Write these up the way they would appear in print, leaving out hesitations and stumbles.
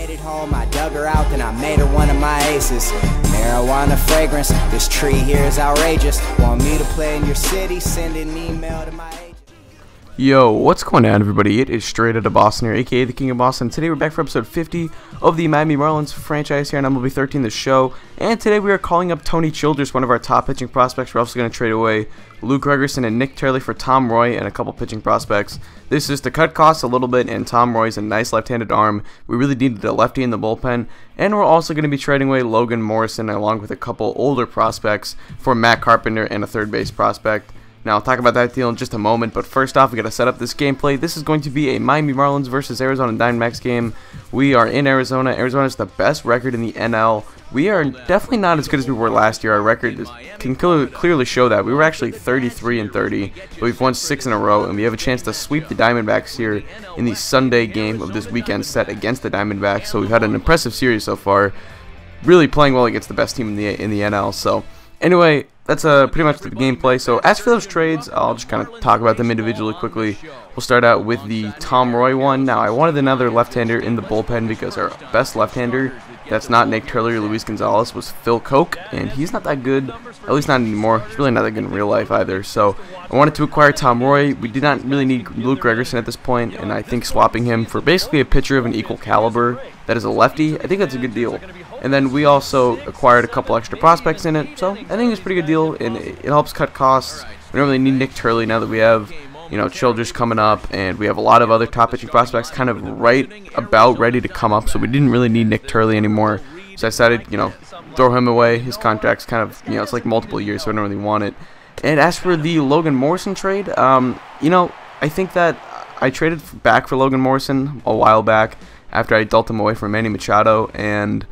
made it home, I dug her out, then I made her one of my aces. Marijuana fragrance, this tree here is outrageous. Want me to play in your city? Send an email to my agent. Yo, what's going on, everybody? It is Straight Outta Boston here, aka the King of Boston. Today we're back for episode 50 of the Miami Marlins franchise here on MLB 13, the show. And today we are calling up Tony Childers, one of our top pitching prospects. We're also going to trade away Luke Gregerson and Nick Turley for Tom Roy and a couple pitching prospects. This is to cut costs a little bit, and Tom Roy's a nice left-handed arm. We really needed a lefty in the bullpen. And we're also going to be trading away Logan Morrison along with a couple older prospects for Matt Carpenter and a third base prospect. Now, I'll talk about that deal in just a moment, but first off, we got to set up this gameplay. This is going to be a Miami Marlins versus Arizona Diamondbacks game. We are in Arizona. Arizona's the best record in the NL. We are definitely not as good as we were last year. Our record can clearly show that. We were actually 33-30, but we've won 6 in a row, and we have a chance to sweep the Diamondbacks here in the Sunday game of this weekend set against the Diamondbacks. So we've had an impressive series so far, really playing well against the best team in the NL. So anyway, that's pretty much the gameplay. So as for those trades, I'll just kind of talk about them individually quickly. We'll start out with the Tom Roy one. Now, I wanted another left-hander in the bullpen because our best left-hander that's not Nick Turley or Luis Gonzalez was Phil Koch, and he's not that good, at least not anymore. He's really not that good in real life either. So I wanted to acquire Tom Roy. We did not really need Luke Gregerson at this point, and I think swapping him for basically a pitcher of an equal caliber that is a lefty, I think that's a good deal. And then we also acquired a couple extra prospects in it, so I think it's a pretty good deal, and it helps cut costs. We don't really need Nick Turley now that we have, you know, Childers coming up, and we have a lot of other top pitching prospects kind of right about ready to come up, so we didn't really need Nick Turley anymore. So I decided, you know, throw him away. His contract's kind of, you know, it's like multiple years, so I don't really want it. And as for the Logan Morrison trade, you know, I think that I traded back for Logan Morrison a while back after I dealt him away from Manny Machado, and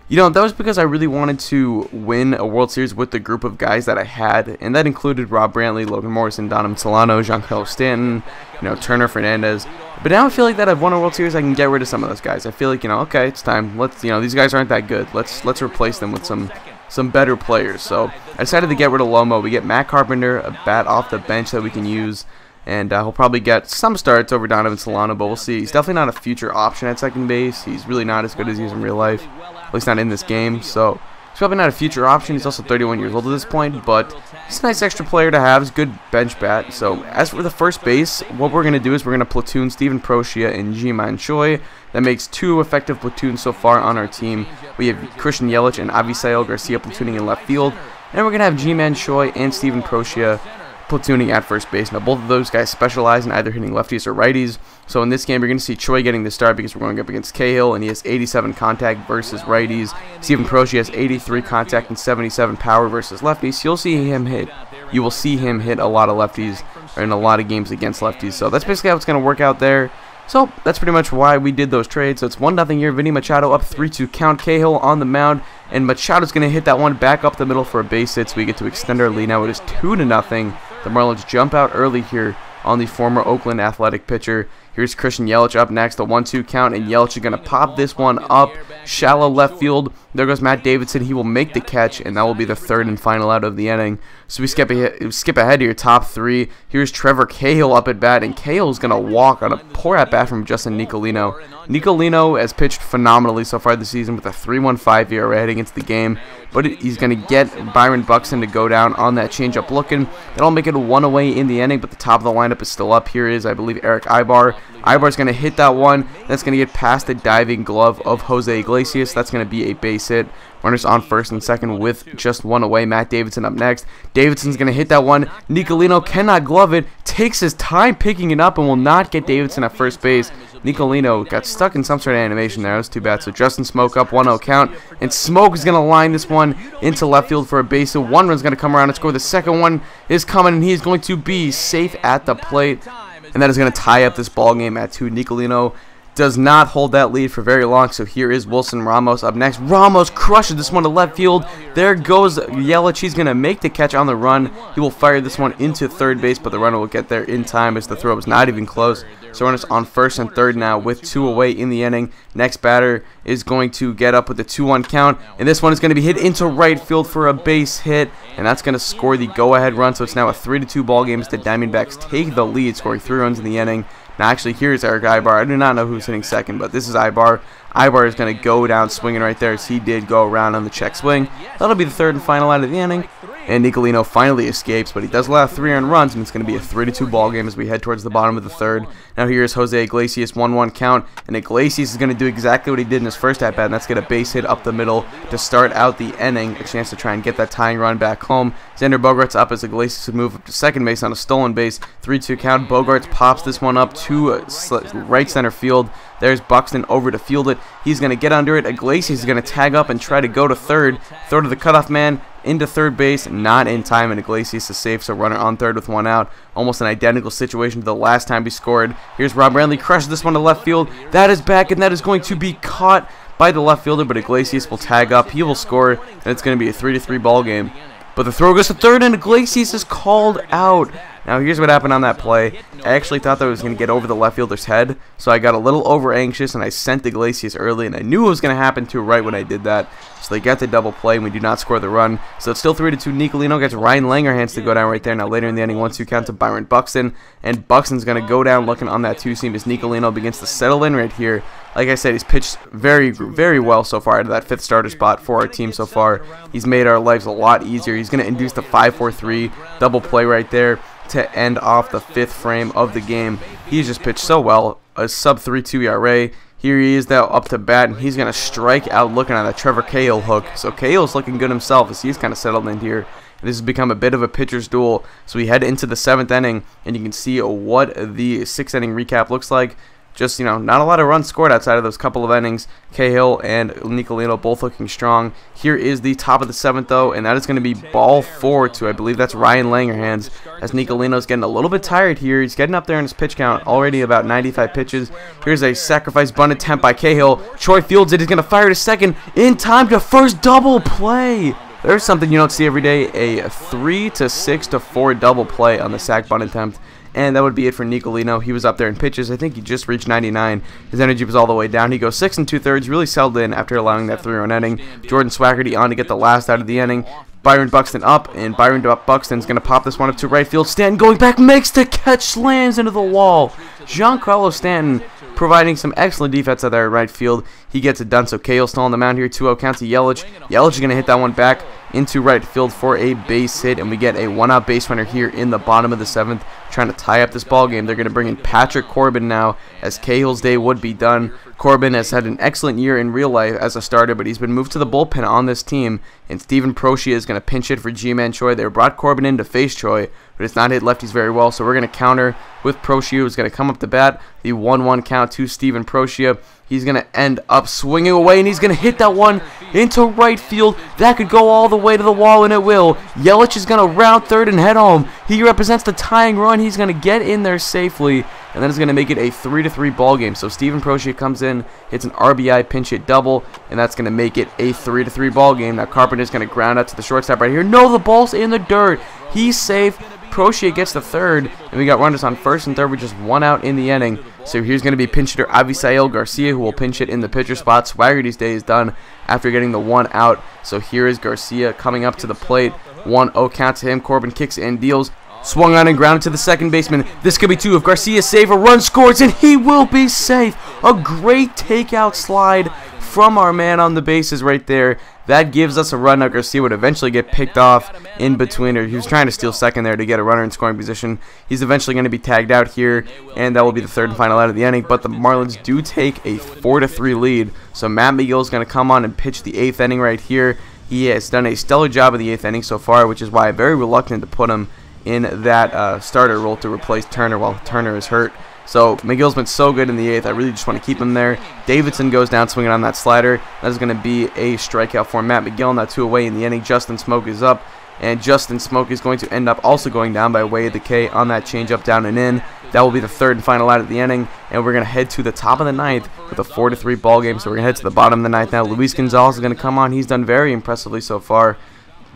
you know, that was because I really wanted to win a World Series with the group of guys that I had, and that included Rob Brantley, Logan Morrison, Donovan Solano, Giancarlo Stanton, you know, Turner Fernandez. But now I feel like that I've won a World Series, I can get rid of some of those guys. I feel like, you know, okay, it's time. Let's, you know, these guys aren't that good. Let's replace them with some better players. So I decided to get rid of Lomo. We get Matt Carpenter, a bat off the bench that we can use. And he'll probably get some starts over Donovan Solano, but we'll see. He's definitely not a future option at second base. He's really not as good as he is in real life, at least not in this game. So he's probably not a future option. He's also 31 years old at this point, but he's a nice extra player to have. He's a good bench bat. So as for the first base, what we're going to do is we're going to platoon Steven Procia and Ji-Man Choi. That makes 2 effective platoons so far on our team. We have Christian Yelich and Avisail Garcia platooning in left field. And we're going to have Ji-Man Choi and Steven Procia platooning at first base. Now, both of those guys specialize in either hitting lefties or righties. So in this game, you're going to see Choi getting the start because we're going up against Cahill, and he has 87 contact versus righties. Steven Procia has 83 contact and 77 power versus lefties. So you'll see him hit. You will see him hit a lot of lefties or in a lot of games against lefties. So that's basically how it's going to work out there. So that's pretty much why we did those trades. So it's 1-0 here. Vinny Machado up 3-2 count. Cahill on the mound, and Machado's going to hit that one back up the middle for a base hit, so we get to extend our lead. Now it is 2-0. The Marlins jump out early here on the former Oakland Athletic pitcher. Here's Christian Yelich up next, the 1-2 count, and Yelich is going to pop this one up, shallow left field. There goes Matt Davidson. He will make the catch, and that will be the third and final out of the inning. So we skip ahead to your top 3. Here's Trevor Cahill up at bat, and Cahill is going to walk on a poor at bat from Justin Nicolino. Nicolino has pitched phenomenally so far this season with a 3.15 ERA heading into the game, but he's going to get Byron Buxton to go down on that changeup looking. That'll make it 1 away in the inning, but the top of the lineup is still up. Here is, I believe, Eric Ibar. Ibar's going to hit that one. That's going to get past the diving glove of Jose Iglesias. That's going to be a base hit. Runners on first and second with just 1 away. Matt Davidson up next. Davidson's going to hit that one. Nicolino cannot glove it. Takes his time picking it up and will not get Davidson at first base. Nicolino got stuck in some sort of animation there. That was too bad. So Justin Smoke up 1-0 count. And Smoke is going to line this one into left field for a base. So 1 run's going to come around and score. The second one is coming, and he's going to be safe at the plate. And that is going to tie up this ball game at 2. Nicolino does not hold that lead for very long, so here is Wilson Ramos up next. Ramos crushes this one to left field. There goes Yelich. He's going to make the catch on the run. He will fire this one into third base, but the runner will get there in time as the throw was not even close. So runners on first and third now with 2 away in the inning. Next batter is going to get up with the 2-1 count, and this one is going to be hit into right field for a base hit, and that's going to score the go-ahead run. So it's now a 3-2 ball game as the Diamondbacks take the lead, scoring 3 runs in the inning. Now, actually, here's Eric Ibar. I do not know who's hitting second, but this is Ibar. Ibar is going to go down swinging right there, as he did go around on the check swing. That'll be the third and final out of the inning. And Nicolino finally escapes, but he does allow 3 earned runs, and it's going to be a 3-2 ball game as we head towards the bottom of the third. Now here's Jose Iglesias, 1-1 count, and Iglesias is going to do exactly what he did in his first at-bat, and that's get a base hit up the middle to start out the inning, a chance to try and get that tying run back home. Xander Bogaerts up as Iglesias would move up to second base on a stolen base. 3-2 count. Bogaerts pops this one up to right center field. There's Buxton over to field it. He's going to get under it. Iglesias is going to tag up and try to go to third. Throw to the cutoff man into third base. Not in time, and Iglesias is safe, so runner on third with 1 out. Almost an identical situation to the last time he scored. Here's Rob Randley. Crushes this one to left field. That is back, and that is going to be caught by the left fielder, but Iglesias will tag up. He will score, and it's going to be a 3-3 ball game. But the throw goes to third, and Iglesias is called out. Now here's what happened on that play. I actually thought that I was going to get over the left fielder's head, so I got a little over anxious and I sent Iglesias early, and I knew it was going to happen too right when I did that. So they get the double play and we do not score the run. So it's still 3-2. Nicolino gets Ryan Langerhans to go down right there. Now later in the inning, 1-2 count to Byron Buxton, and Buxton's going to go down looking on that 2-seam as Nicolino begins to settle in right here. Like I said, he's pitched very, very well so far out of that 5th starter spot for our team so far. He's made our lives a lot easier. He's going to induce the 5-4-3 double play right there to end off the 5th frame of the game. He's just pitched so well. A sub 3.2 ERA. Here he is now up to bat, and he's going to strike out looking at that Trevor Cahill hook. So Cahill's looking good himself as he's kind of settled in here. This has become a bit of a pitcher's duel. So we head into the 7th inning, and you can see what the 6th inning recap looks like. Just, not a lot of runs scored outside of those couple of innings. Cahill and Nicolino both looking strong. Here is the top of the 7th, though, and that is going to be ball 4 to, I believe that's Ryan Langerhans, as Nicolino's getting a little bit tired here. He's getting up there in his pitch count, already about 95 pitches. Here's a sacrifice bunt attempt by Cahill. Troy fields it. He's going to fire to second in time to first. Double play. There's something you don't see every day, a 3 to 6 to 4 double play on the sac bunt attempt. And that would be it for Nicolino. He was up there in pitches. I think he just reached 99. His energy was all the way down. He goes 6 2/3, really settled in after allowing that 3-run inning. Jordan Swaggerty on to get the last out of the inning. Byron Buxton up, and Byron Buxton's going to pop this one up to right field. Stanton going back, makes the catch, slams into the wall. Giancarlo Stanton providing some excellent defense out there at right field. He gets it done, so Cahill still on the mound here. 2-0 count to Yelich. Yelich is going to hit that one back into right field for a base hit, and we get a 1-out base runner here in the bottom of the 7th, trying to tie up this ball game. They're going to bring in Patrick Corbin now, as Cahill's day would be done. Corbin has had an excellent year in real life as a starter, but he's been moved to the bullpen on this team, and Steven Procia is going to pinch hit for G-Man Choi. They brought Corbin in to face Choi, but it's not hit lefties very well, so we're going to counter with Procia, who's going to come up to bat. The 1-1 count to Steven Procia. He's going to end up swinging away, and he's going to hit that one into right field. That could go all the way to the wall, and it will. Yelich is going to round third and head home. He represents the tying run. He's going to get in there safely, and then it's going to make it a 3-3 ball game. So Steven Procia comes in, hits an RBI pinch hit double, and that's going to make it a 3-3 ball game. Now Carpenter's going to ground out to the shortstop right here. No, the ball's in the dirt. He's safe. Procia gets the third, and we got runners on first and third with just 1 out in the inning. So here's going to be pinch hitter Avisail Garcia, who will pinch hit in the pitcher spot. Swaggerty's day is done after getting the 1 out. So here is Garcia coming up to the plate. 1-0 count to him. Corbin kicks and deals. Swung on and grounded to the second baseman. This could be 2 if Garcia saves. A run scores, and he will be safe. A great takeout slide from our man on the bases right there. That gives us a run. Now Garcia would eventually get picked off in between, or he was trying to steal second there to get a runner in scoring position. He's eventually going to be tagged out here, and that will be the 3rd and final out of the inning. But the Marlins do take a 4-3 lead. So Matt McGill is going to come on and pitch the 8th inning right here. He has done a stellar job of the 8th inning so far, which is why I'm very reluctant to put him in that starter role to replace Turner while Turner is hurt. So McGill's been so good in the 8th. I really just want to keep him there. Davidson goes down swinging on that slider. That is going to be a strikeout for Matt McGill. Now 2 away in the inning. Justin Smoke is up, and Justin Smoke is going to end up also going down by way of the K on that changeup down and in. That will be the 3rd and final out of the inning, and we're going to head to the top of the 9th with a 4-3 ball game. So we're going to head to the bottom of the 9th now. Luis Gonzalez is going to come on. He's done very impressively so far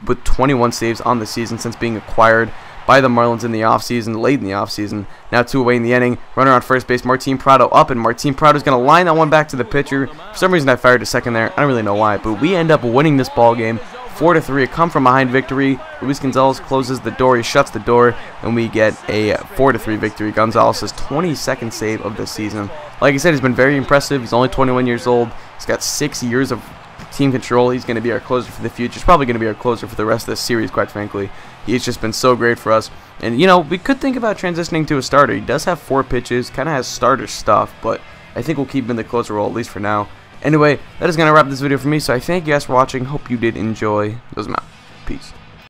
with 21 saves on the season since being acquired by the Marlins in the offseason, late in the offseason. Now 2 away in the inning. Runner on first base, Martin Prado up, and Martin Prado is going to line that one back to the pitcher. For some reason I fired to second there. I don't really know why, but we end up winning this ball game 4-3, a come-from-behind victory. Luis Gonzalez closes the door, he shuts the door, and we get a 4-3 victory. Gonzalez's 22nd save of the season. Like I said, he's been very impressive. He's only 21 years old. He's got 6 years of team control. He's going to be our closer for the future. He's probably going to be our closer for the rest of this series, quite frankly. He's just been so great for us. And, you know, we could think about transitioning to a starter. He does have 4 pitches, kind of has starter stuff, but I think we'll keep him in the closer role, at least for now. Anyway, that is going to wrap this video for me, so I thank you guys for watching. Hope you did enjoy. Those out. Peace.